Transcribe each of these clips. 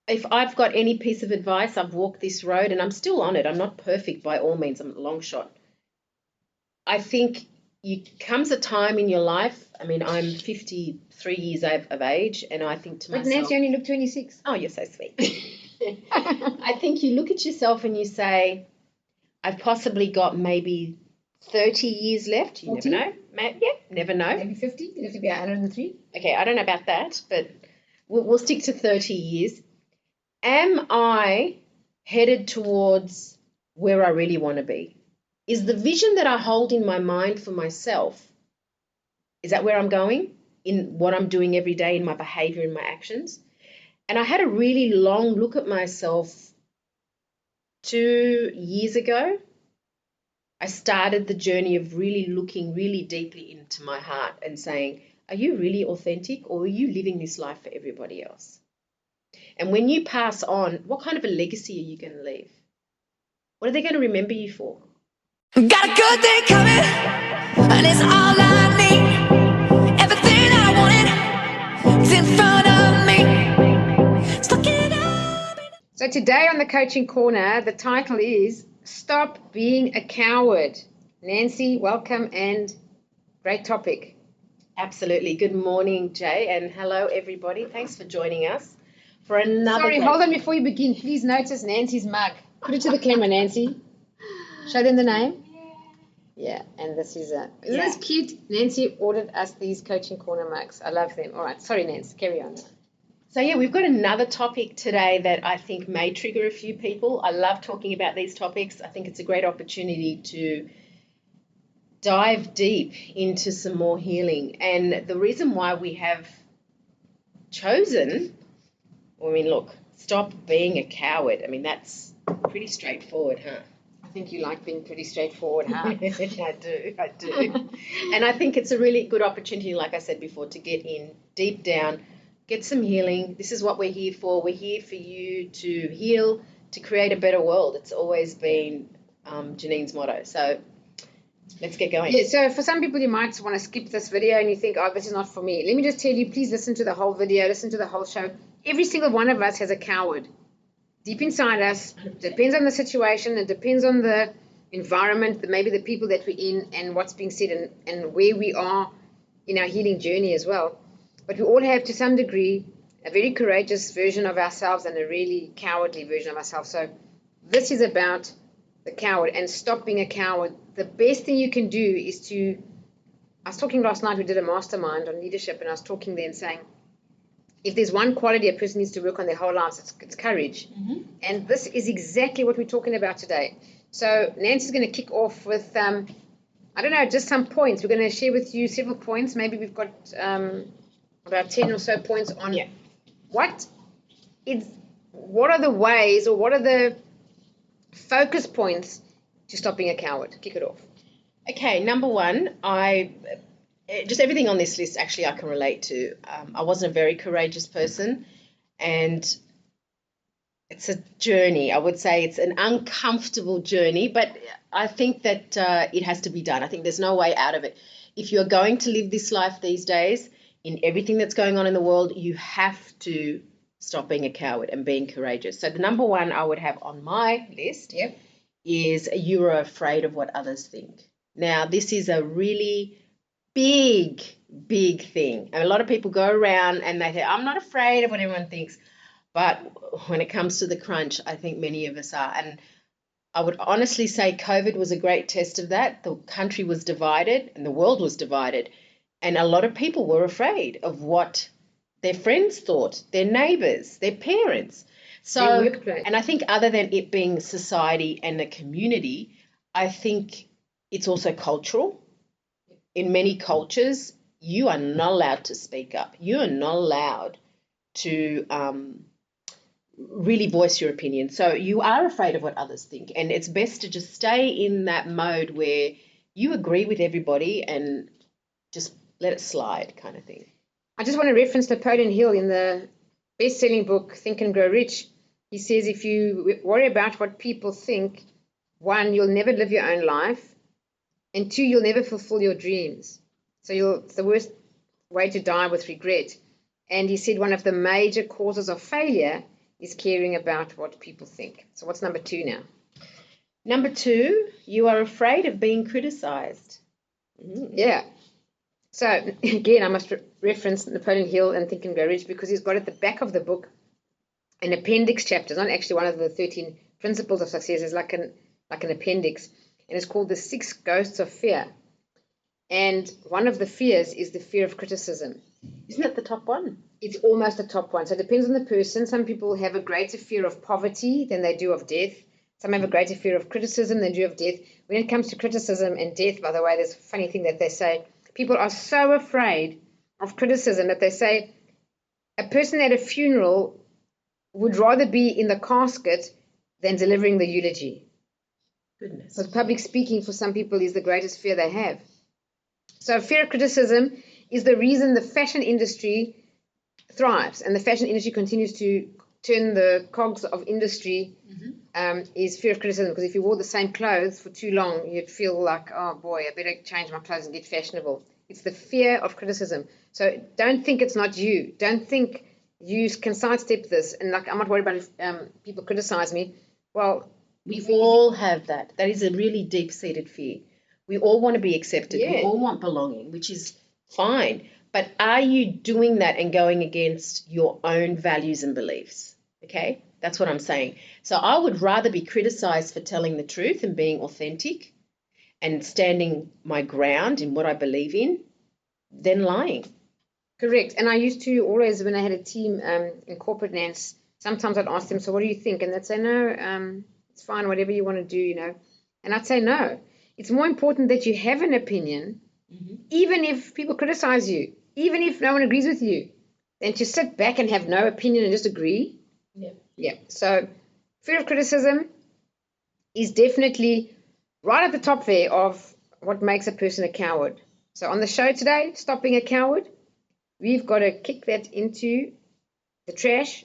if I've got any piece of advice, I've walked this road and I'm still on it. I'm not perfect by all means. I'm a long shot. I think you comes a time in your life. I mean, I'm 53 years of age, and I think to But myself, Nancy only look 26. oh, you're so sweet. I think you look at yourself and you say, I've possibly got maybe 30 years left. You 40? never know. Yeah, never know. Maybe 50? You have to be 103. Okay, I don't know about that, but we'll stick to 30 years. Am I headed towards where I really want to be? Is the vision that I hold in my mind for myself, is that where I'm going in what I'm doing every day in my behavior and my actions? And I had a really long look at myself 2 years ago. I started the journey of really looking really deeply into my heart and saying, are you really authentic, or are you living this life for everybody else? And when you pass on, what kind of a legacy are you going to leave? What are they going to remember you for? Got a good day coming, and it's all I need. Everything I wanted is in front of me. Stuck it up. So today on the Coaching Corner, the title is Stop Being a Coward. Nancy, welcome and great topic. Absolutely. Good morning, Jay, and hello, everybody. Thanks for joining us for another. Sorry, hold on before you begin. Please notice Nancy's mug. Put it to the camera, Nancy. Show them the name. Yeah, and this is isn't this cute? Nancy ordered us these Coaching Corner mugs. I love them. All right, sorry, Nancy, carry on. So yeah, we've got another topic today that I think may trigger a few people. I love talking about these topics. I think it's a great opportunity to dive deep into some more healing. And the reason why we have chosen, I mean, look, stop being a coward. I mean, that's pretty straightforward, huh? I think you like being pretty straightforward, huh? I do. And I think it's a really good opportunity, like I said before, to get in deep down, get some healing. This is what we're here for. We're here for you to heal, to create a better world. It's always been Janine's motto. So let's get going. Yeah, so for some people, you might want to skip this video and you think, oh, this is not for me. Let me just tell you, please listen to the whole video, listen to the whole show. Every single one of us has a coward deep inside us. Depends on the situation, it depends on the environment, maybe the people that we're in and what's being said and where we are in our healing journey as well. But we all have, to some degree, a very courageous version of ourselves and a really cowardly version of ourselves. So this is about the coward, and stop being a coward. The best thing you can do is to, I was talking last night, we did a mastermind on leadership, and I was talking there and saying, if there's one quality a person needs to work on their whole lives, it's courage. Mm-hmm. And this is exactly what we're talking about today. So Nancy's going to kick off with, I don't know, just some points. We're going to share with you several points. Maybe we've got about 10 or so points on what are the ways, or what are the focus points to stop being a coward. Kick it off. Okay, number one, just everything on this list actually I can relate to. I wasn't a very courageous person, and it's a journey. I would say it's an uncomfortable journey, but I think that it has to be done. I think there's no way out of it. If you're going to live this life these days, in everything that's going on in the world, you have to stop being a coward and being courageous. So the number one I would have on my list is you are afraid of what others think. Now, this is a really big thing. And a lot of people go around and they say, I'm not afraid of what everyone thinks. But when it comes to the crunch, I think many of us are. And I would honestly say COVID was a great test of that. The country was divided and the world was divided. And a lot of people were afraid of what their friends thought, their neighbours, their parents. So, and I think other than it being society and a community, I think it's also cultural. In many cultures, you are not allowed to speak up. You are not allowed to really voice your opinion. So you are afraid of what others think. And it's best to just stay in that mode where you agree with everybody and just let it slide, kind of thing. I just want to reference Napoleon Hill in the best-selling book, Think and Grow Rich. He says if you worry about what people think, one, you'll never live your own life, and two, you'll never fulfill your dreams. So it's the worst way to die, with regret. And he said one of the major causes of failure is caring about what people think. So what's number 2 now? Number 2, you are afraid of being criticized. Yeah. So again, I must reference Napoleon Hill and Think and Grow Rich, because he's got at the back of the book an appendix chapter. It's not actually one of the 13 principles of success. It's like an appendix, and it's called the 6 ghosts of fear. And one of the fears is the fear of criticism. Isn't that the top one? It's almost the top one. So it depends on the person. Some people have a greater fear of poverty than they do of death. Some have a greater fear of criticism than they do of death. When it comes to criticism and death, by the way, there's a funny thing that they say. People are so afraid of criticism that they say a person at a funeral would rather be in the casket than delivering the eulogy. Goodness. So public speaking for some people is the greatest fear they have. So fear of criticism is the reason the fashion industry thrives, and the fashion industry continues to turn the cogs of industry, is fear of criticism. Because if you wore the same clothes for too long, you'd feel like, oh boy, I better change my clothes and get fashionable. It's the fear of criticism. So don't think it's not you. Don't think you can sidestep this. And like, I'm not worried about if people criticize me. Well, we all have that. That is a really deep-seated fear. We all want to be accepted. Yeah. We all want belonging, which is fine. But are you doing that and going against your own values and beliefs? Okay, that's what I'm saying. So I would rather be criticized for telling the truth and being authentic and standing my ground in what I believe in than lying. Correct. And I used to always, when I had a team in corporate Nance, sometimes I'd ask them, so what do you think? And they'd say, no, it's fine, whatever you want to do, you know. And I'd say, no, it's more important that you have an opinion, even if people criticize you, even if no one agrees with you, than to sit back and have no opinion and just agree. Yeah. So fear of criticism is definitely right at the top there of what makes a person a coward. So on the show today, Stop Being a Coward, we've got to kick that into the trash,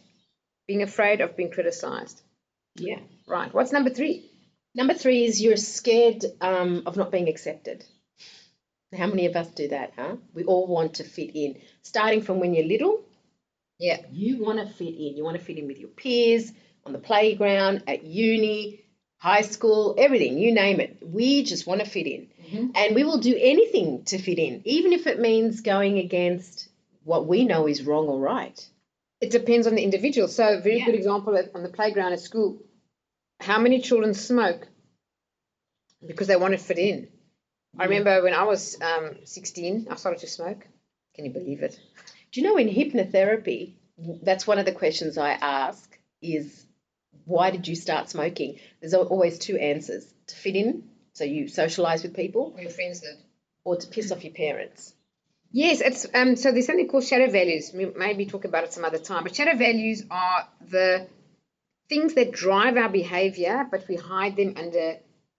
being afraid of being criticized. Yeah. Right. What's number 3? Number 3 is you're scared of not being accepted. How many of us do that, huh? We all want to fit in. Starting from when you're little, Yeah. you want to fit in. You want to fit in with your peers, on the playground, at uni, high school, everything, you name it. We just want to fit in. And we will do anything to fit in, even if it means going against what we know is wrong or right. It depends on the individual. So a very good example on the playground at school, how many children smoke because they want to fit in? I remember when I was 16, I started to smoke. Can you believe it? Do you know in hypnotherapy, that's one of the questions I ask is, why did you start smoking? There's always 2 answers. To fit in, so you socialize with people, Your friends did. or to piss off your parents. Yes, it's so there's something called shadow values. We maybe talk about it some other time. But shadow values are the things that drive our behavior, but we hide them under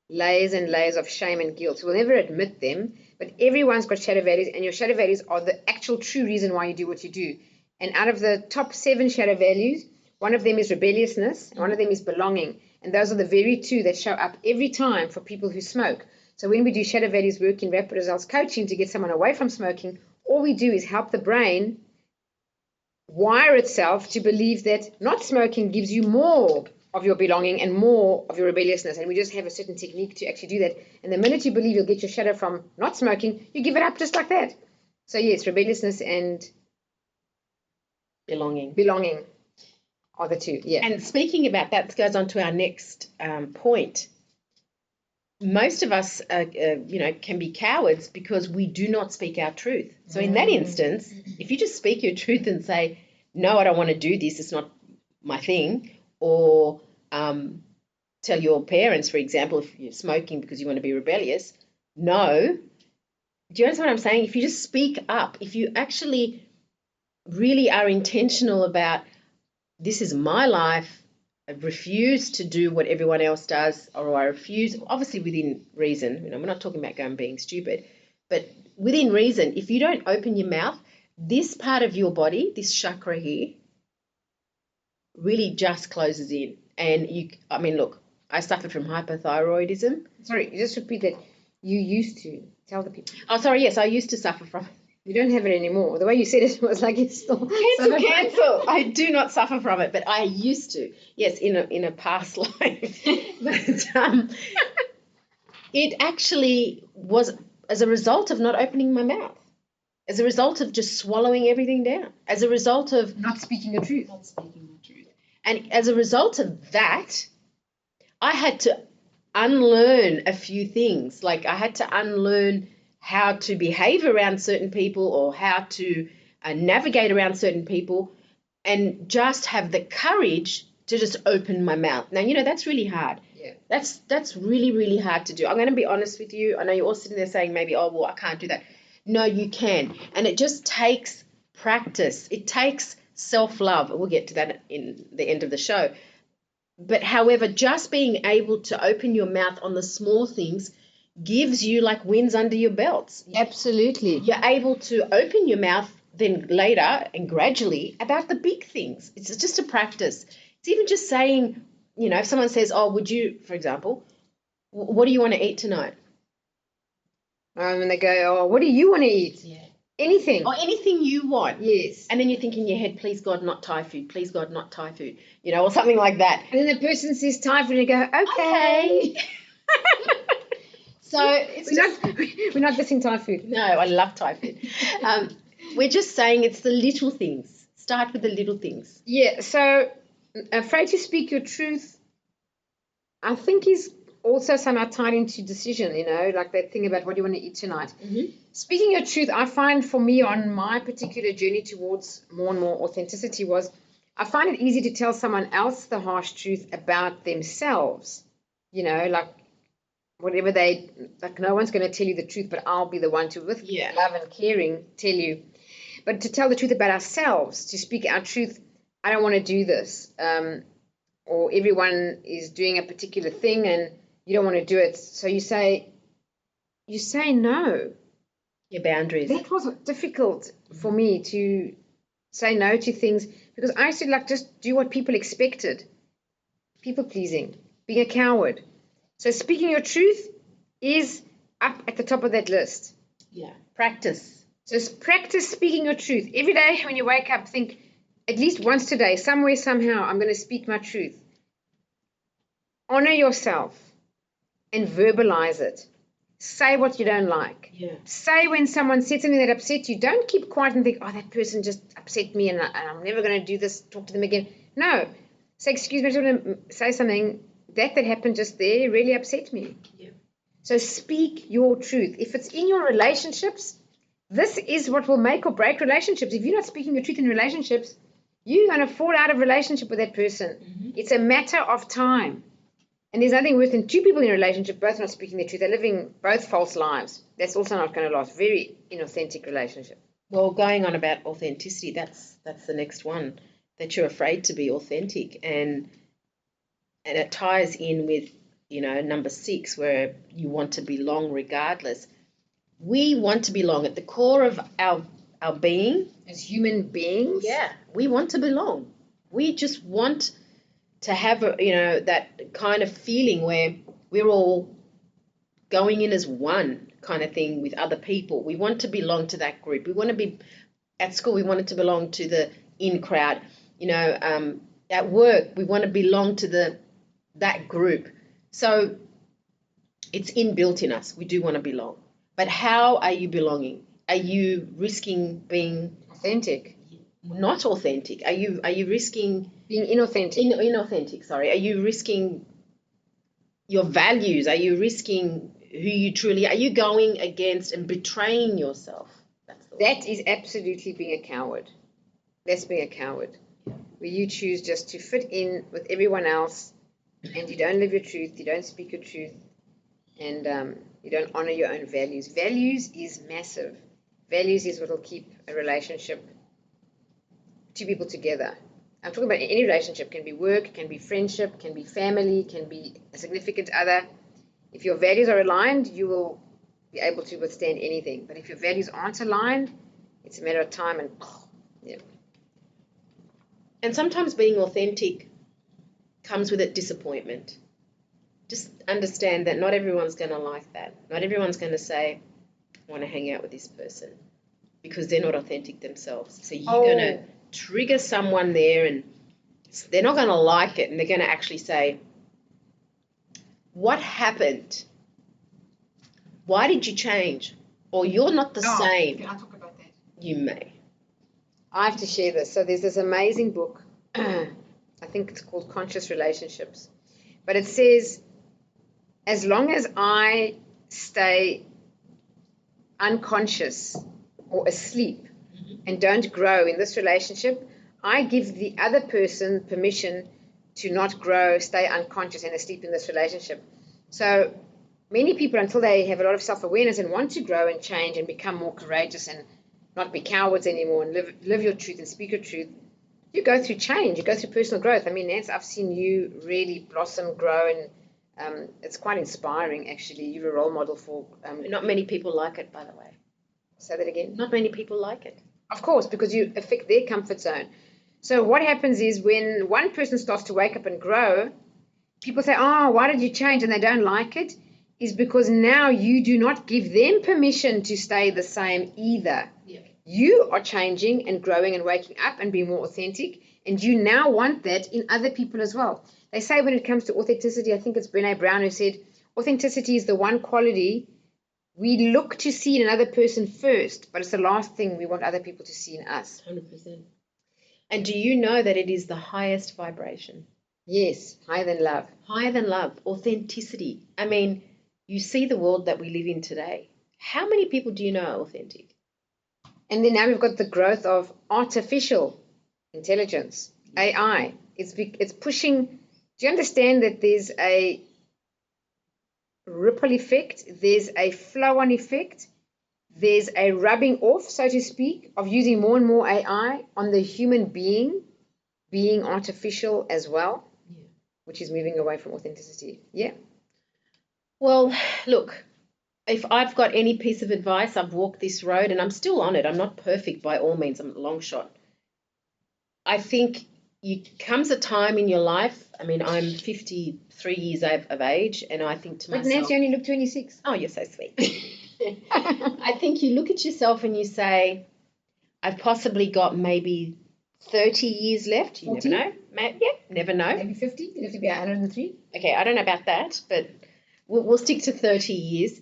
layers and layers of shame and guilt. So we'll never admit them, but everyone's got shadow values, and your shadow values are the actual true reason why you do what you do. And out of the top 7 shadow values, one of them is rebelliousness, and one of them is belonging. And those are the very 2 that show up every time for people who smoke. So when we do shadow values work in Rapid Results Coaching to get someone away from smoking, all we do is help the brain wire itself to believe that not smoking gives you more of your belonging and more of your rebelliousness. And we just have a certain technique to actually do that. And the minute you believe you'll get your shadow from not smoking, you give it up just like that. So yes, rebelliousness and belonging are the 2. Yeah. And speaking about that goes on to our next point. Most of us, can be cowards because we do not speak our truth. So in that instance, if you just speak your truth and say, no, I don't want to do this, it's not my thing, or tell your parents, for example, if you're smoking because you want to be rebellious, no. Do you understand what I'm saying? If you just speak up, if you actually really are intentional about, this is my life, I refuse to do what everyone else does, or I refuse, obviously within reason, we're not talking about going being stupid, but within reason, if you don't open your mouth, this part of your body, this chakra here, really just closes in. And look, I suffered from hypothyroidism. Sorry, you just repeat that. You used to tell the people. Oh, sorry, yes, I used to suffer from You don't have it anymore. The way you said it was like it's still Cancel. I do not suffer from it, but I used to. Yes, in a past life. But it actually was as a result of not opening my mouth, as a result of just swallowing everything down, as a result of not speaking the truth. not speaking the truth. And as a result of that, I had to unlearn a few things. Like I had to unlearn how to behave around certain people or how to navigate around certain people and just have the courage to just open my mouth. Now, that's really hard. Yeah. That's really, really hard to do. I'm going to be honest with you. I know you're all sitting there saying maybe, oh, well, I can't do that. No, you can. And it just takes practice. It takes self-love. We'll get to that in the end of the show. But however, just being able to open your mouth on the small things gives you like wins under your belts. Absolutely. You're able to open your mouth then later and gradually about the big things. It's just a practice. It's even just saying, if someone says, oh, would you, for example, what do you want to eat tonight? And they go, oh, what do you want to eat? Yeah. Anything. Or anything you want. Yes. And then you think in your head, please God, not Thai food. Please God, not Thai food. Or something like that. And then the person says Thai food and you go, okay. So we're not missing Thai food. No, I love Thai food. We're just saying it's the little things. Start with the little things. Yeah, so afraid to speak your truth, I think is also somehow tied into decision, like that thing about what do you want to eat tonight. Mm-hmm. Speaking your truth, I find for me on my particular journey towards more and more authenticity was I find it easy to tell someone else the harsh truth about themselves, like whatever no one's going to tell you the truth, but I'll be the one to, with love and caring, tell you. But to tell the truth about ourselves, to speak our truth, I don't want to do this. Or everyone is doing a particular thing and you don't want to do it. So you say no. Your boundaries. That was difficult for me to say no to things because I used to just do what people expected. People pleasing, being a coward. So speaking your truth is up at the top of that list. Yeah. Practice. So practice speaking your truth. Every day when you wake up, think at least once today, somewhere, somehow, I'm going to speak my truth. Honor yourself and verbalize it. Say what you don't like. Yeah. Say when someone said something that upset you. Don't keep quiet and think, oh, that person just upset me and I'm never going to do this, talk to them again. No. Say, excuse me, I just want to say something. That happened just there really upset me. Yeah. So speak your truth. If it's in your relationships, this is what will make or break relationships. If you're not speaking your truth in relationships, you're going to fall out of relationship with that person. Mm-hmm. It's a matter of time. And there's nothing worse than two people in a relationship both not speaking the truth. They're living both false lives. That's also not going to last. Very inauthentic relationship. Well, going on about authenticity, that's the next one, that you're afraid to be authentic. And it ties in with, number 6, where you want to belong regardless. We want to belong at the core of our being. As human beings? Yeah, we want to belong. We just want to have, that kind of feeling where we're all going in as one kind of thing with other people. We want to belong to that group. We want to be, at school, we wanted to belong to the in crowd. At work, we want to belong to that group. So it's inbuilt in us. We do want to belong. But how are you belonging? Are you risking being authentic? Not authentic. Are you risking being inauthentic? Inauthentic, sorry. Are you risking your values? Are you risking who you truly are? Are you going against and betraying yourself? That is absolutely being a coward. That's being a coward. Where you choose just to fit in with everyone else and you don't live your truth, you don't speak your truth, and you don't honor your own values. Values is massive. Values is what will keep a relationship, two people together. I'm talking about any relationship. Can be work, can be friendship, can be family, can be a significant other. If your values are aligned, you will be able to withstand anything. But if your values aren't aligned, it's a matter of time and yeah. And sometimes being authentic comes with a disappointment. Just understand that not everyone's going to like that. Not everyone's going to say, I want to hang out with this person. because they're not authentic themselves. So you're going to trigger someone there, and they're not going to like it, and they're going to actually say, what happened? Why did you change? Or you're not the same. Can I talk about that? You may. I have to share this. So there's this amazing book. I think it's called Conscious Relationships. But it says, as long as I stay unconscious or asleep and don't grow in this relationship, I give the other person permission to not grow, stay unconscious and asleep in this relationship. So many people, until they have a lot of self-awareness and want to grow and change and become more courageous and not be cowards anymore and live your truth and speak your truth, you go through change, you go through personal growth. I mean, Nance, I've seen you really blossom, grow, and it's quite inspiring, actually. You're a role model for... Not many people like it, by the way. Say that again? Not many people like it. Of course, because you affect their comfort zone. So what happens is when one person starts to wake up and grow, people say, oh, why did you change? And they don't like it. Is because now you do not give them permission to stay the same either. Yeah. You are changing and growing and waking up and being more authentic, and you now want that in other people as well. They say when it comes to authenticity, I think it's Brené Brown who said, authenticity is the one quality we look to see in another person first, but it's the last thing we want other people to see in us. 100%. And do you know that it is the highest vibration? Yes, higher than love. Higher than love, authenticity. I mean, you see the world that we live in today. How many people do you know are authentic? And then now we've got the growth of artificial intelligence, AI. It's pushing. Do you understand that there's a ripple effect? There's a flow-on effect. There's a rubbing off, so to speak, of using more and more AI on the human being artificial as well, which is moving away from authenticity. Yeah. Well, look, if I've got any piece of advice, I've walked this road and I'm still on it. I'm not perfect by all means. I'm a long shot. I think comes a time in your life. I mean, I'm 53 years of age, and I think to myself... But Nancy only look 26. Oh, you're so sweet. I think you look at yourself and you say, I've possibly got maybe 30 years left. You 40? never know. Yeah, never know. Maybe 50. You have to be 103. Okay, I don't know about that, but we'll stick to 30 years.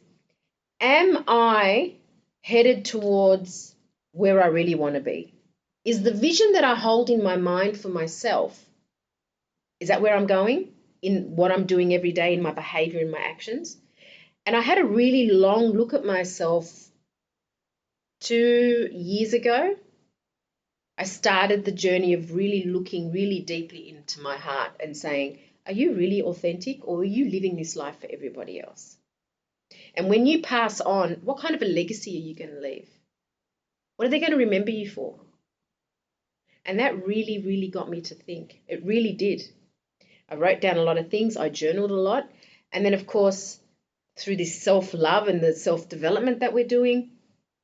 Am I headed towards where I really want to be? Is the vision that I hold in my mind for myself, is that where I'm going in what I'm doing every day, in my behavior, in my actions? And I had a really long look at myself 2 years ago. I started the journey of really looking really deeply into my heart and saying, are you really authentic, or are you living this life for everybody else? And when you pass on, what kind of a legacy are you going to leave? What are they going to remember you for? And that really, really got me to think. It really did. I wrote down a lot of things. I journaled a lot. And then, of course, through this self-love and the self-development that we're doing,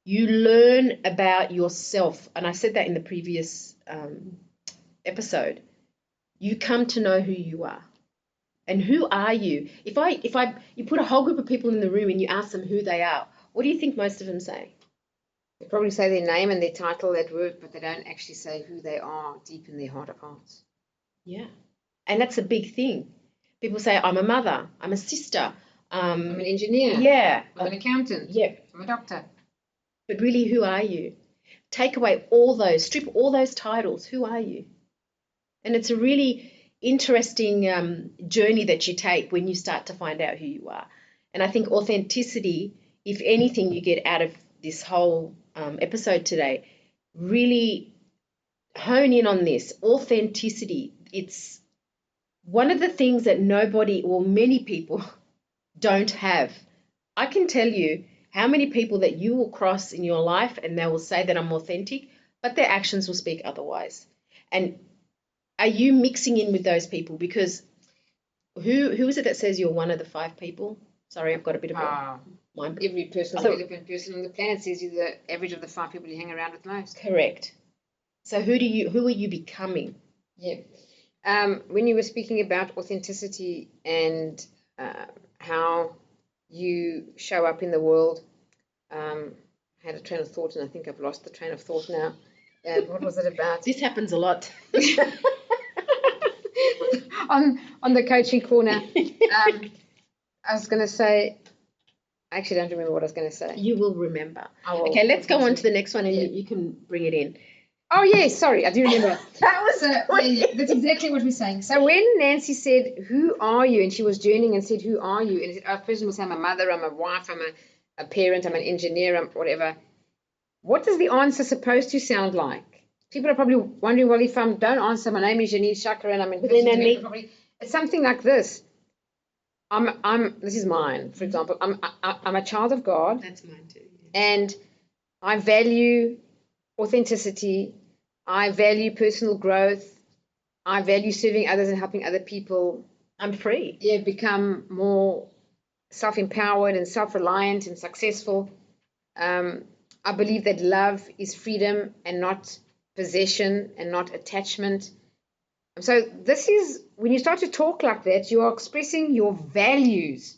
you learn about yourself. And I said that in the previous episode. You come to know who you are. And who are you? If you put a whole group of people in the room and you ask them who they are, what do you think most of them say? They probably say their name and their title at work, but they don't actually say who they are deep in their heart of hearts. Yeah. And that's a big thing. People say, I'm a mother, I'm a sister. I'm an engineer. Yeah. I'm an accountant. Yeah. I'm a doctor. But really, who are you? Take away all those, strip all those titles. Who are you? And it's a really interesting journey that you take when you start to find out who you are. And I think authenticity, if anything you get out of this whole episode today, really hone in on this. Authenticity, it's one of the things that nobody or many people don't have. I can tell you how many people that you will cross in your life and they will say that I'm authentic, but their actions will speak otherwise. And are you mixing in with those people? Because who is it that says you're one of the 5 people? Sorry, I've got a bit of a mind. Every developing person on the planet says you're the average of the 5 people you hang around with most. Correct. So who are you becoming? Yeah. When you were speaking about authenticity and how you show up in the world, had a train of thought, and I think I've lost the train of thought now. What was it about? This happens a lot. on the coaching corner. I was going to say, I actually don't remember what I was going to say. You will remember. I will. Okay, let's go on to the next one, and Yeah. you can bring it in. Oh, yes, sorry, I do remember. That was that's exactly what we're saying. So when Nancy said, who are you? And she was journeying and said, who are you? And a person will say, I'm a mother, I'm a wife, I'm a parent, I'm an engineer, I'm whatever. What is the answer supposed to sound like? People are probably wondering, well, if I don't answer, my name is Janine Chakra and I'm in it's something like this. This is mine, for example. I'm a child of God. That's mine too. And I value authenticity. I value personal growth. I value serving others and helping other people. I'm free. Yeah, become more self-empowered and self-reliant and successful. I believe that love is freedom and not possession and not attachment. So this is, when you start to talk like that, you are expressing your values.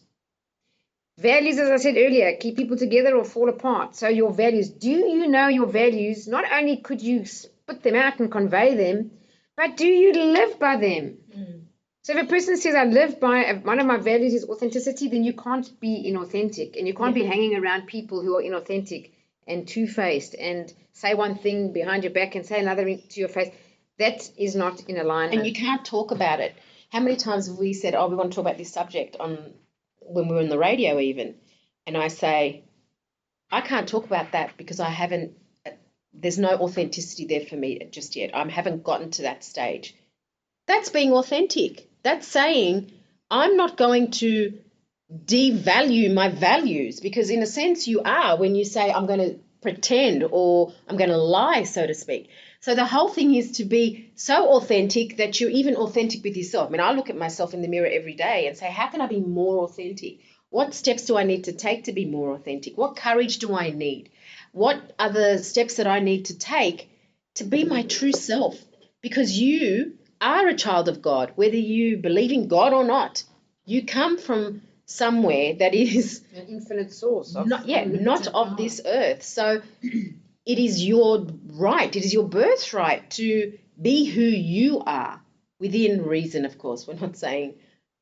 Values, as I said earlier, keep people together or fall apart. So your values, do you know your values? Not only could you spit them out and convey them, but do you live by them? So if a person says, I live by, one of my values is authenticity, then you can't be inauthentic. And you can't be hanging around people who are inauthentic and two-faced and say one thing behind your back and say another to your face. That is not in alignment. And you can't talk about it. How many times have we said, oh, we want to talk about this subject when we were on the radio even? And I say, I can't talk about that because there's no authenticity there for me just yet. I haven't gotten to that stage. That's being authentic. That's saying, I'm not going to devalue my values, because in a sense you are when you say, I'm going to pretend or I'm going to lie, so to speak. So the whole thing is to be so authentic that you're even authentic with yourself. I mean, I look at myself in the mirror every day and say, how can I be more authentic? What steps do I need to take to be more authentic? What courage do I need? What are the steps that I need to take to be my true self? Because you are a child of God, whether you believe in God or not. You come from somewhere that is an infinite source. Not of this earth. So it is your right, it is your birthright to be who you are, within reason, of course. We're not saying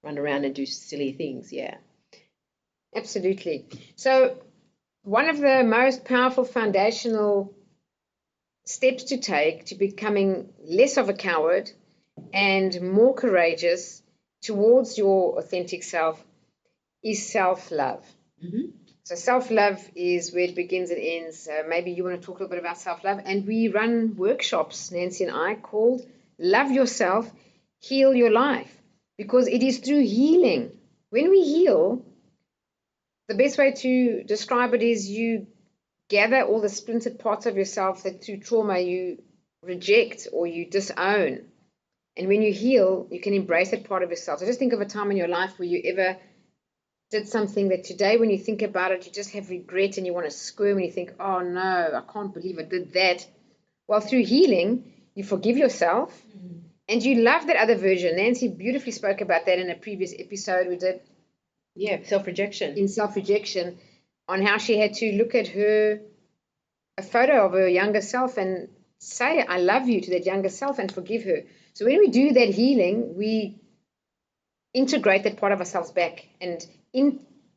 run around and do silly things, Absolutely. So one of the most powerful foundational steps to take to becoming less of a coward and more courageous towards your authentic self is self-love. So self-love is where it begins and ends. Maybe you want to talk a little bit about self-love. And we run workshops, Nancy and I, called Love Yourself, Heal Your Life. Because it is through healing. When we heal, the best way to describe it is you gather all the splintered parts of yourself that through trauma you reject or you disown. And when you heal, you can embrace that part of yourself. So just think of a time in your life where you ever did something that today, when you think about it, you just have regret and you want to squirm and you think, oh no, I can't believe I did that. Well, through healing, you forgive yourself and you love that other version. Nancy beautifully spoke about that in a previous episode we did. Yeah, self-rejection. In self-rejection, on how she had to look at a photo of her younger self and say, I love you to that younger self and forgive her. So when we do that healing, we integrate that part of ourselves back, and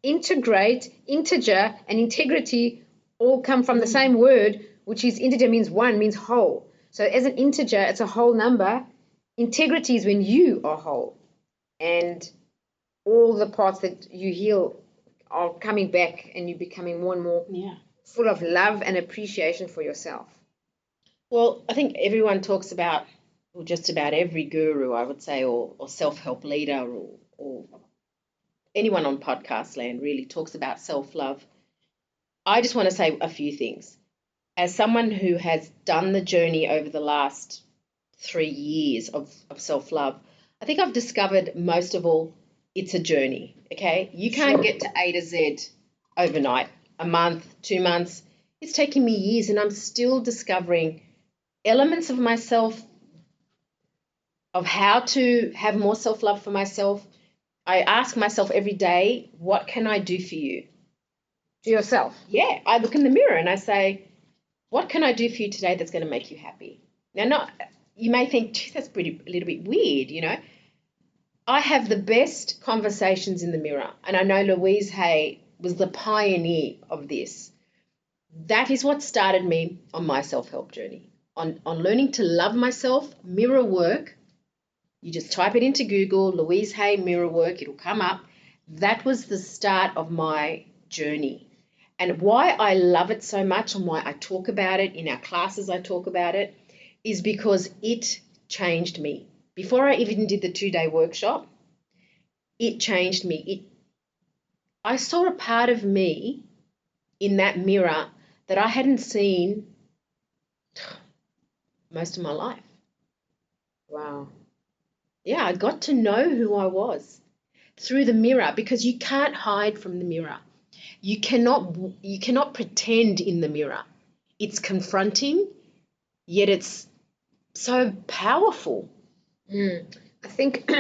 integrate, integer and integrity all come from the same word, which is integer means one, means whole. So as an integer, it's a whole number. Integrity is when you are whole and all the parts that you heal are coming back and you're becoming more and more full of love and appreciation for yourself. Well, I think everyone talks about, or just about every guru, I would say, or self-help leader or anyone on podcast land really talks about self-love. I just want to say a few things. As someone who has done the journey over the last 3 years of self-love, I think I've discovered most of all, it's a journey, okay? You can't get to A to Z overnight, a month, 2 months. It's taken me years and I'm still discovering elements of myself, of how to have more self-love for myself. I ask myself every day, what can I do for you? To yourself. Yeah, I look in the mirror and I say, what can I do for you today that's going to make you happy? Now, you may think, gee, that's a little bit weird, you know. I have the best conversations in the mirror, and I know Louise Hay was the pioneer of this. That is what started me on my self-help journey, on learning to love myself. Mirror work, you just type it into Google, Louise Hay mirror work, it'll come up. That was the start of my journey. And why I love it so much and why I talk about it in our classes, I talk about it, is because it changed me. Before I even did the 2-day workshop, it changed me. I saw a part of me in that mirror that I hadn't seen most of my life. Wow. Yeah, I got to know who I was through the mirror, because you can't hide from the mirror. You cannot pretend in the mirror. It's confronting, yet it's so powerful. I think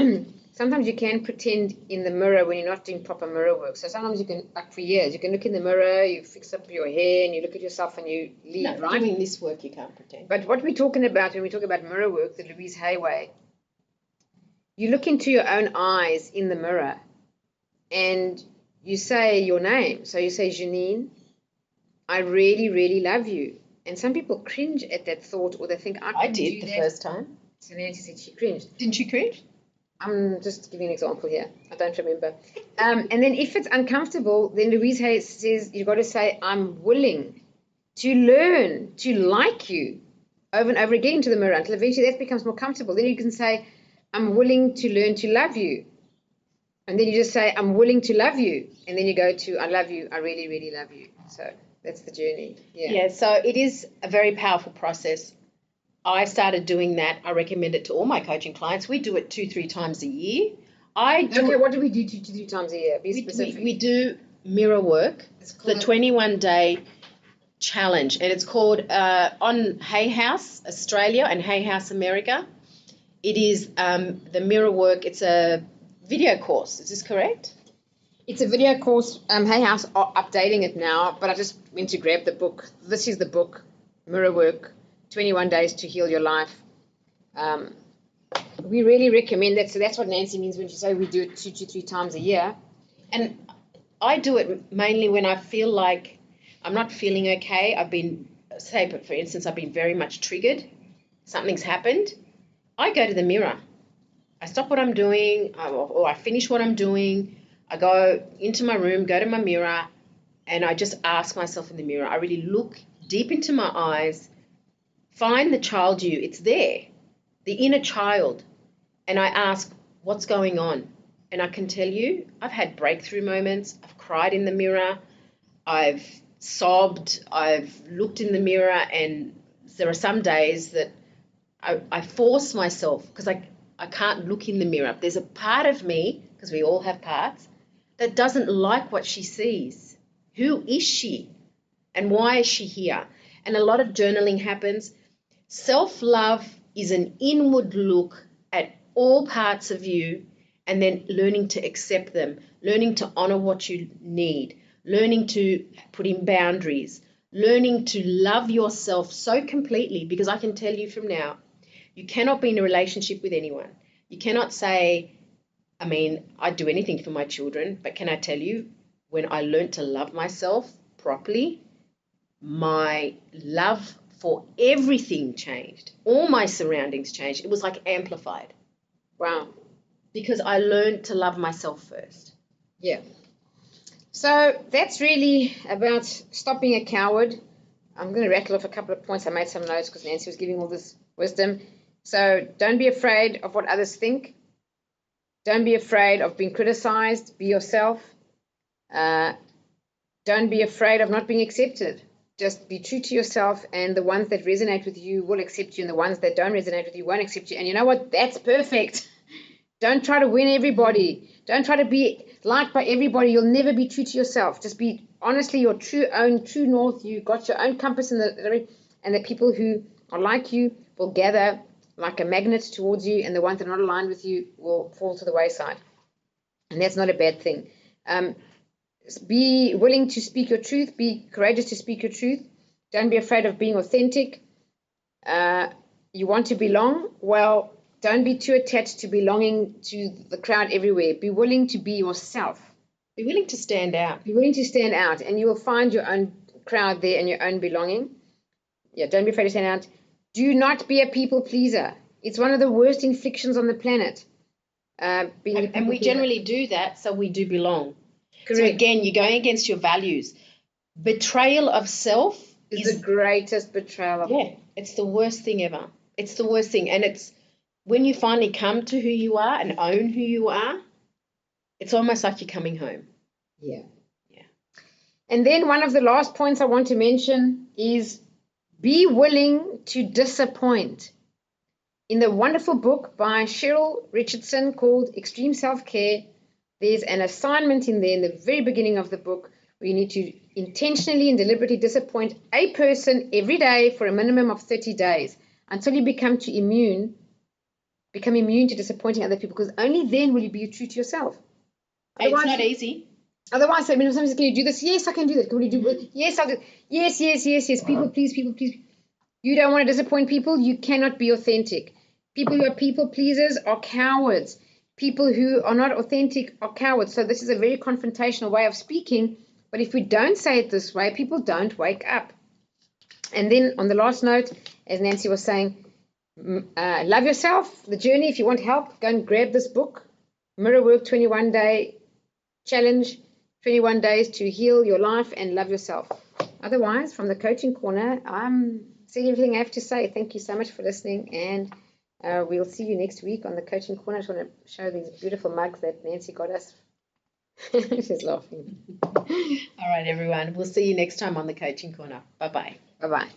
sometimes you can pretend in the mirror when you're not doing proper mirror work. So sometimes you can, like for years, you can look in the mirror, you fix up your hair, and you look at yourself and you leave, No, right? doing this work, you can't pretend. But what we're talking about when we talk about mirror work, the Louise Hay way, you look into your own eyes in the mirror and you say your name. So you say, Janine, I really, really love you. And some people cringe at that thought, or they think, I did the first time. So Nancy said she cringed. Didn't you cringe? I'm just giving an example here. I don't remember. And then if it's uncomfortable, then Louise Hay says you've got to say, I'm willing to learn to like you over and over again to the mirror until eventually that becomes more comfortable. Then you can say, I'm willing to learn to love you. And then you just say, I'm willing to love you. And then you go to, I love you. I really, really love you. So that's the journey. Yeah, so it is a very powerful process. I started doing that. I recommend it to all my coaching clients. We do it 2-3 times a year. Okay, what do we do 2-3 times a year? Be specific. We do mirror work, the 21-day challenge, and it's called on Hay House Australia and Hay House America. It is the mirror work. It's a video course. Is this correct? It's a video course. Hay House are updating it now, but I just went to grab the book. This is the book, Mirror Work, 21 Days to Heal Your Life. We really recommend that. So that's what Nancy means when she says we do it 2-3 times a year. And I do it mainly when I feel like I'm not feeling okay. I've been, say, for instance, I've been very much triggered. Something's happened. I go to the mirror. I stop what I'm doing, or I finish what I'm doing. I go into my room, go to my mirror, and I just ask myself in the mirror. I really look deep into my eyes, find the child you. It's there, the inner child. And I ask, what's going on? And I can tell you, I've had breakthrough moments. I've cried in the mirror. I've sobbed. I've looked in the mirror, and there are some days that I force myself because I can't look in the mirror. There's a part of me, because we all have parts, that doesn't like what she sees. Who is she? And why is she here? And a lot of journaling happens. Self-love is an inward look at all parts of you, and then learning to accept them, learning to honor what you need, learning to put in boundaries, learning to love yourself so completely, because I can tell you from now, you cannot be in a relationship with anyone. You cannot say, I mean, I'd do anything for my children, but can I tell you, when I learned to love myself properly, my love for everything changed. All my surroundings changed. It was like amplified. Wow. Because I learned to love myself first. Yeah. So that's really about stop being a coward. I'm going to rattle off a couple of points. I made some notes because Nancy was giving all this wisdom. So don't be afraid of what others think. Don't be afraid of being criticized. Be yourself. Don't be afraid of not being accepted. Just be true to yourself, and the ones that resonate with you will accept you, and the ones that don't resonate with you won't accept you. And you know what? That's perfect. Don't try to win everybody. Don't try to be liked by everybody. You'll never be true to yourself. Just be honestly your true north. You got your own compass, and the people who are like you will gather like a magnet towards you, and the ones that are not aligned with you will fall to the wayside. And that's not a bad thing. Be willing to speak your truth. Be courageous to speak your truth. Don't be afraid of being authentic. You want to belong? Well, don't be too attached to belonging to the crowd everywhere. Be willing to be yourself. Be willing to stand out. Be willing to stand out, and you will find your own crowd there and your own belonging. Yeah, don't be afraid to stand out. Do not be a people pleaser. It's one of the worst inflictions on the planet. And we generally do that, so we do belong. Correct. So again, you're going against your values. Betrayal of self is the greatest betrayal of all. It's the worst thing ever. It's the worst thing. And it's when you finally come to who you are and own who you are, it's almost like you're coming home. Yeah. And then one of the last points I want to mention is be willing to disappoint. In the wonderful book by Cheryl Richardson called Extreme Self-Care, there's an assignment in there in the very beginning of the book where you need to intentionally and deliberately disappoint a person every day for a minimum of 30 days until you become immune to disappointing other people, because only then will you be true to yourself. It's not easy. Otherwise, I mean, sometimes can you do this? Yes, I can do that. Can we do it? Yes, I'll do it. Yes. People, please. You don't want to disappoint people. You cannot be authentic. People who are people pleasers are cowards. People who are not authentic are cowards. So this is a very confrontational way of speaking. But if we don't say it this way, people don't wake up. And then on the last note, as Nancy was saying, love yourself. The journey, if you want help, go and grab this book, Mirror Work 21-Day Challenge, 21 days to heal your life and love yourself. Otherwise, from the Coaching Corner, I'm saying everything I have to say. Thank you so much for listening, and we'll see you next week on the Coaching Corner. I just want to show these beautiful mugs that Nancy got us. She's laughing. All right, everyone. We'll see you next time on the Coaching Corner. Bye-bye. Bye-bye.